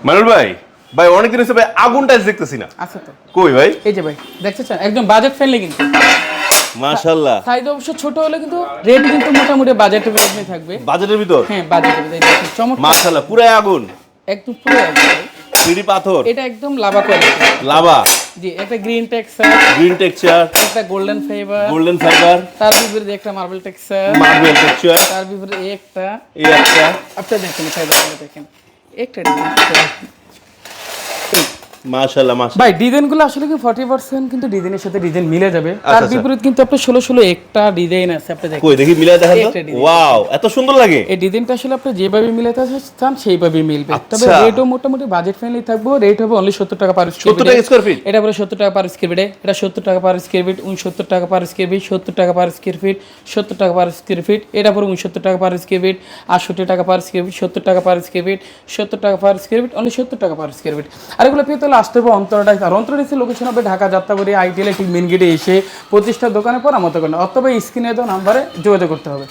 মানুল ভাই ভাই অনেকদিন হচ্ছে ভাই আগুন টাইলস দেখতেছি না। আচ্ছা তো কই ভাই? এই যে ভাই দেখতেছেন একদম বাজেট ফ্রেন্ডলি কিন্তু মাশাআল্লাহ। সাইজ অবশ্য ছোট হলে কিন্তু রেট কিন্তু মোটামুটি বাজেটের মধ্যে থাকবে। বাজেটের ভিতর? হ্যাঁ বাজেটের মধ্যে দেখুন চমৎকার মাশাআল্লাহ পুরাই আগুন। একদম পুরো একদম সিডি পাথর। এটা একদম লাভা কোয়ালিটি। লাভা। জি এটা গ্রিন টেক্সচার, গ্রিন টেক্সচার, একটা গোল্ডেন ফাইবার, গোল্ডেন ফাইবার, তার বিপরীতে একটা মার্বেল টেক্সচার, মার্বেল টেক্সচার, তার বিপরীতে একটা এই একটা। আপনি দেখেন ফাইবার দেখেন একটা ডিজাইন। মাশাআল্লাহ মাশাআল্লাহ। ভাই ডিজাইনগুলো আসলে কি 40% কিন্তু ডিজাইনের সাথে ডিজাইন মিলে যাবে। তার আচ্ছা। বিপরীত কিন্তু আপনার 16 একটা ডিজাইন আছে আপনি দেখেন। কই দেখি মিলাই দেখান তো। একটা design। ওয়াও এত সুন্দর লাগে। এই ডিজাইনটা আসলে আপনি যেভাবে মিলাতে চান সেইভাবে মিলবে। তবে আচ্ছা। রেটও মোটামুটি বাজেট ফ্রেন্ডলি থাকবে। রেট হবে অনলি 70 টাকা পার স্কয়ার 70 টাকা স্কয়ার ফিট। এটা পুরো 70 টাকা পার স্কয়ার ফিট। এটা 70 টাকা পার স্কয়ার ফিট, 69 টাকা পার স্কয়ার ফিট, 70 টাকা পার স্কয়ার ফিট, 70 টাকা পার স্কয়ার ফিট। এটা পুরো 69 টাকা পার স্কয়ার ফিট, 68 টাকা পার স্কয়ার ফিট, 70 টাকা পার স্কয়ার ফিট, 70 টাকা পার স্কয়ার ফিট, অনলি 70 টাকা পার স্কয়ার ফিট। আর এগুলো পেতে হলে আসতে হবে অন্তরটা। আর অন্তর এসে লোকেশন হবে ঢাকা যাত্রাবাড়ি আইটিএল ঠিক মেন গেটে এসে প্রতিষ্ঠার দোকানে পরামর্শ করেন অথবা স্ক্রিনে দেওয়া নাম্বারে যোগাযোগ করতে হবে।